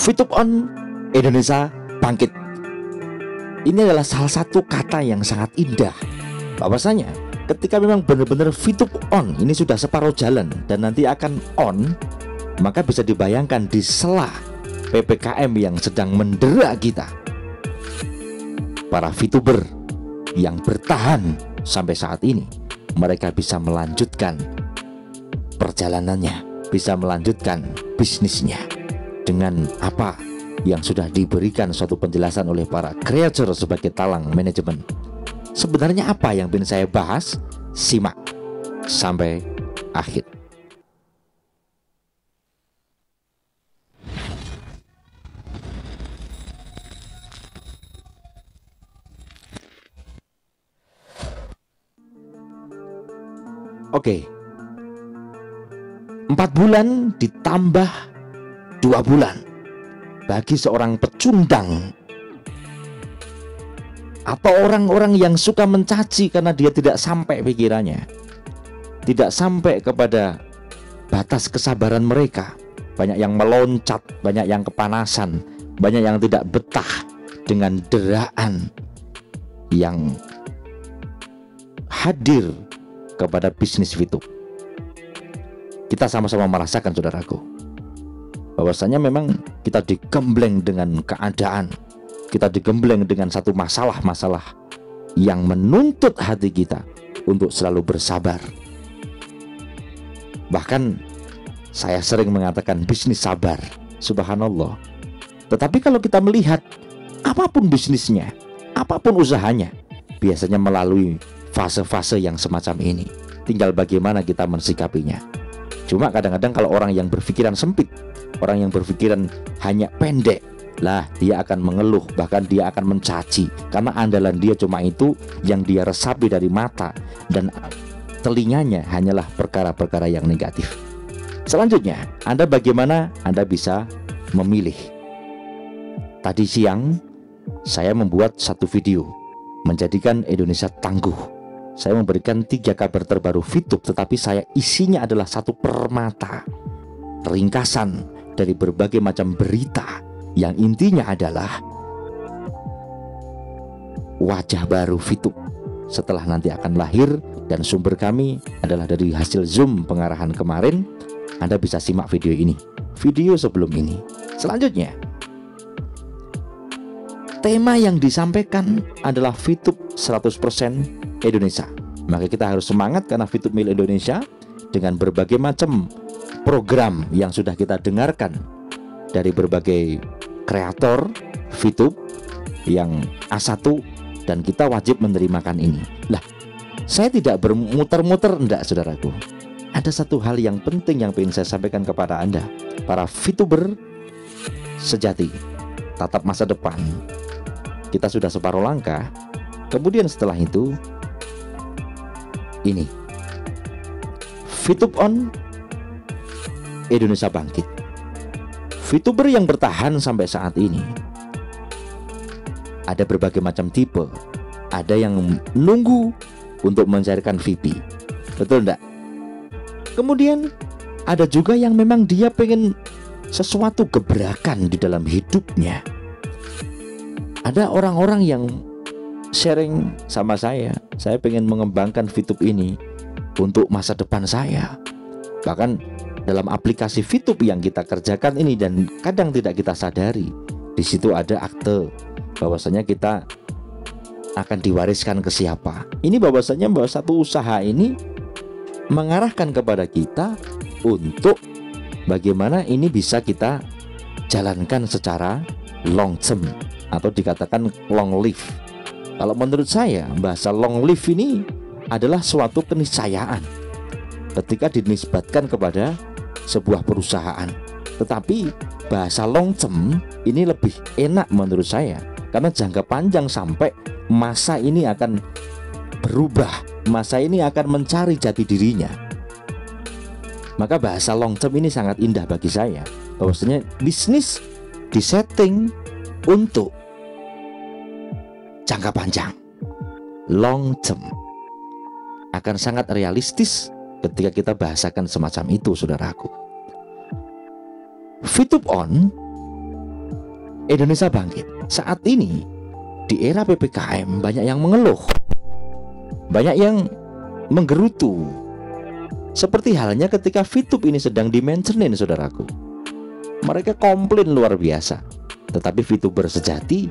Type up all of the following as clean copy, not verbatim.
Fitup on, Indonesia bangkit. Ini adalah salah satu kata yang sangat indah. Bahwasanya ketika memang benar-benar fitup on, ini sudah separuh jalan dan nanti akan on, maka bisa dibayangkan di sela PPKM yang sedang mendera kita, para VTuber yang bertahan sampai saat ini, mereka bisa melanjutkan perjalanannya, bisa melanjutkan bisnisnya dengan apa yang sudah diberikan suatu penjelasan oleh para kreator sebagai talang manajemen. Sebenarnya apa yang ingin saya bahas? Simak sampai akhir. Oke, 4 bulan ditambah 2 bulan bagi seorang pecundang atau orang-orang yang suka mencaci karena dia tidak sampai pikirannya, tidak sampai kepada batas kesabaran mereka. Banyak yang meloncat, banyak yang kepanasan, banyak yang tidak betah dengan deraan yang hadir kepada bisnis VTube. Kita sama-sama merasakan, saudaraku, bahwasanya memang kita digembleng dengan keadaan, kita digembleng dengan satu masalah-masalah yang menuntut hati kita untuk selalu bersabar. Bahkan saya sering mengatakan bisnis sabar, subhanallah. Tetapi kalau kita melihat apapun bisnisnya, apapun usahanya, biasanya melalui fase-fase yang semacam ini. Tinggal bagaimana kita mensikapinya. Cuma kadang-kadang kalau orang yang berpikiran sempit, orang yang berpikiran hanya pendek, lah dia akan mengeluh, bahkan dia akan mencaci, karena andalan dia cuma itu yang dia resapi dari mata, dan telinganya hanyalah perkara-perkara yang negatif. Selanjutnya, Anda bagaimana Anda bisa memilih. Tadi siang saya membuat satu video menjadikan Indonesia tangguh. Saya memberikan 3 kabar terbaru VTube, tetapi saya isinya adalah satu permata, ringkasan dari berbagai macam berita yang intinya adalah wajah baru VTube setelah nanti akan lahir, dan sumber kami adalah dari hasil Zoom pengarahan kemarin. Anda bisa simak video ini, video sebelum ini. Selanjutnya, tema yang disampaikan adalah VTube 100% Indonesia. Maka kita harus semangat karena VTube milik Indonesia, dengan berbagai macam program yang sudah kita dengarkan dari berbagai kreator VTube yang A1, dan kita wajib menerimakan ini. Lah, saya tidak bermuter-muter, enggak, saudaraku. Ada satu hal yang penting yang ingin saya sampaikan kepada Anda, para VTuber sejati, tatap masa depan. Kita sudah separuh langkah. Kemudian setelah itu, ini VTube on, Indonesia bangkit. VTuber yang bertahan sampai saat ini ada berbagai macam tipe. Ada yang nunggu untuk mencairkan VP, betul enggak? Kemudian ada juga yang memang dia pengen sesuatu gebrakan di dalam hidupnya. Ada orang-orang yang sharing sama saya pengen mengembangkan VTube ini untuk masa depan saya. Bahkan dalam aplikasi VTube yang kita kerjakan ini, dan kadang tidak kita sadari, di situ ada akte bahwasanya kita akan diwariskan ke siapa. Ini bahwasanya bahwa satu usaha ini mengarahkan kepada kita untuk bagaimana ini bisa kita jalankan secara long term, atau dikatakan long live. Kalau menurut saya, bahasa long live ini adalah suatu keniscayaan ketika dinisbatkan kepada sebuah perusahaan. Tetapi bahasa long term ini lebih enak menurut saya, karena jangka panjang sampai masa ini akan berubah, masa ini akan mencari jati dirinya. Maka bahasa long term ini sangat indah bagi saya, bahwasanya bisnis disetting untuk jangka panjang, long term, akan sangat realistis ketika kita bahasakan semacam itu, saudaraku. VTube on Indonesia Bangkit. Saat ini di era PPKM banyak yang mengeluh, banyak yang menggerutu. Seperti halnya ketika VTube ini sedang di-mentionin, saudaraku. Mereka komplain luar biasa. Tetapi VTuber sejati,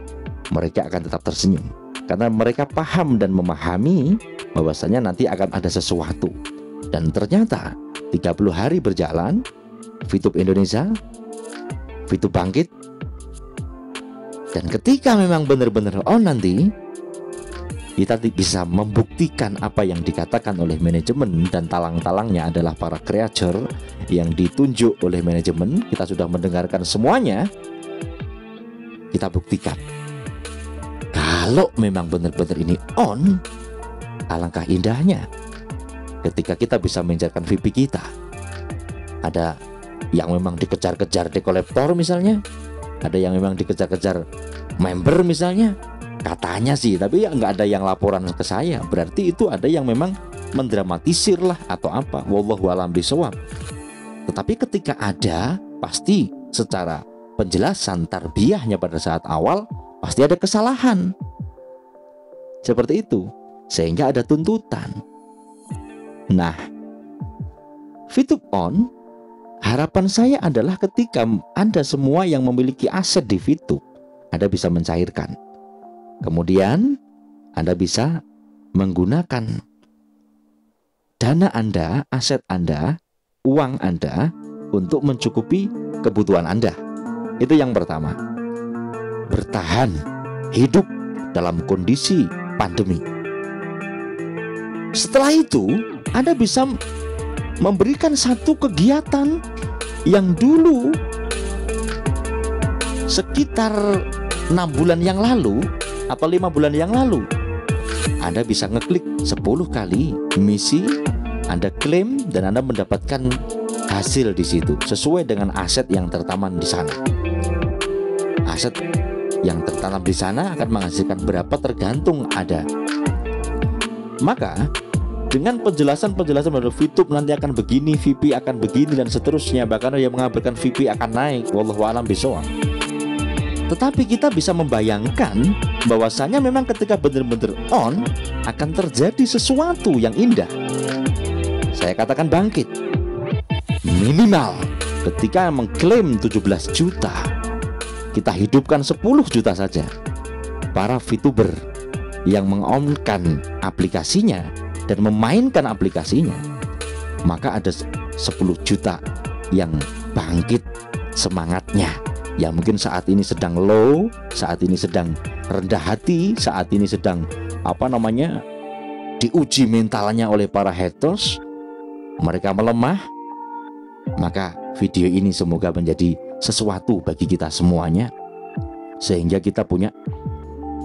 mereka akan tetap tersenyum karena mereka paham dan memahami bahwasanya nanti akan ada sesuatu. Dan ternyata 30 hari berjalan, VTube Indonesia, VTube bangkit. Dan ketika memang benar-benar on nanti, kita bisa membuktikan apa yang dikatakan oleh manajemen, dan talang-talangnya adalah para kreator yang ditunjuk oleh manajemen. Kita sudah mendengarkan semuanya. Kita buktikan kalau memang benar-benar ini on, alangkah indahnya ketika kita bisa mengejarkan VIP kita. Ada yang memang dikejar-kejar debt collector misalnya, ada yang memang dikejar-kejar member misalnya, katanya sih, tapi ya nggak ada yang laporan ke saya. Berarti itu ada yang memang mendramatisir lah atau apa, wallahu a'lam bishawab. Tetapi ketika ada, pasti secara penjelasan tarbiyahnya pada saat awal pasti ada kesalahan seperti itu, sehingga ada tuntutan. Nah, VTube on, harapan saya adalah ketika Anda semua yang memiliki aset di VTube, Anda bisa mencairkan. Kemudian Anda bisa menggunakan dana Anda, aset Anda, uang Anda untuk mencukupi kebutuhan Anda. Itu yang pertama. Bertahan hidup dalam kondisi pandemi. Setelah itu, Anda bisa memberikan satu kegiatan yang dulu sekitar 6 bulan yang lalu atau 5 bulan yang lalu, Anda bisa ngeklik 10 kali misi, Anda klaim, dan Anda mendapatkan hasil di situ sesuai dengan aset yang tertanam di sana. Aset yang tertanam di sana akan menghasilkan berapa tergantung ada. Maka dengan penjelasan-penjelasan dari VTube nanti akan begini, VIP akan begini dan seterusnya, bahkan yang mengabarkan VIP akan naik, wallahu a'lam bishawab. Tetapi kita bisa membayangkan bahwasanya memang ketika benar-benar on akan terjadi sesuatu yang indah. Saya katakan bangkit. Minimal ketika mengklaim 17 juta, kita hidupkan 10 juta saja. Para VTuber yang mengonkan aplikasinya dan memainkan aplikasinya, maka ada 10 juta yang bangkit semangatnya. Yang mungkin saat ini sedang low, saat ini sedang rendah hati, saat ini sedang diuji mentalnya oleh para haters, mereka melemah. Maka video ini semoga menjadi sesuatu bagi kita semuanya, sehingga kita punya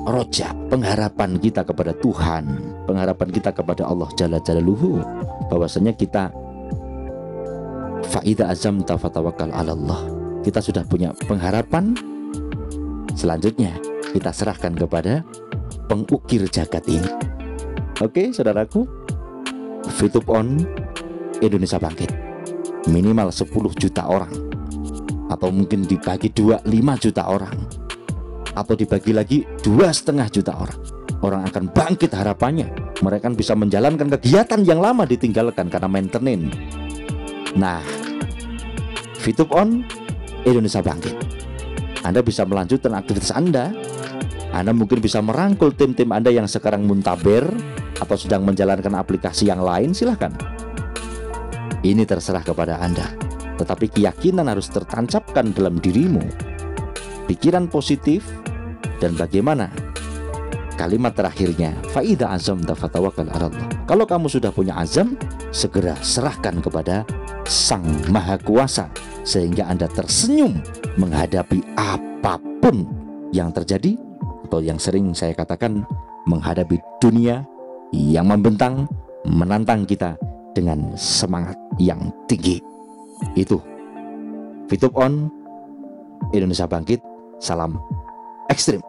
roja, pengharapan kita kepada Tuhan, pengharapan kita kepada Allah Jalla Jalaluhu, bahwasanya kita fa'idha azamta fatawakkal 'ala Allah. Kita sudah punya pengharapan. Selanjutnya kita serahkan kepada pengukir jagat ini. Oke, saudaraku, VTube on, Indonesia bangkit. Minimal 10 juta orang, atau mungkin dibagi 5 juta orang, atau dibagi lagi 2,5 juta orang. Orang akan bangkit harapannya. Mereka bisa menjalankan kegiatan yang lama ditinggalkan karena maintenance. Nah, VTube on, Indonesia bangkit. Anda bisa melanjutkan aktivitas Anda. Anda mungkin bisa merangkul tim-tim Anda yang sekarang muntaber atau sedang menjalankan aplikasi yang lain, silahkan. Ini terserah kepada Anda. Tetapi keyakinan harus tertancapkan dalam dirimu, pikiran positif, dan bagaimana kalimat terakhirnya, fa'idha azamta fatawakkal 'ala Allah. Kalau kamu sudah punya azam, segera serahkan kepada Sang Maha Kuasa, sehingga Anda tersenyum menghadapi apapun yang terjadi, atau yang sering saya katakan, menghadapi dunia yang membentang, menantang kita dengan semangat yang tinggi. Itu VTube on, Indonesia bangkit. Salam ekstrim.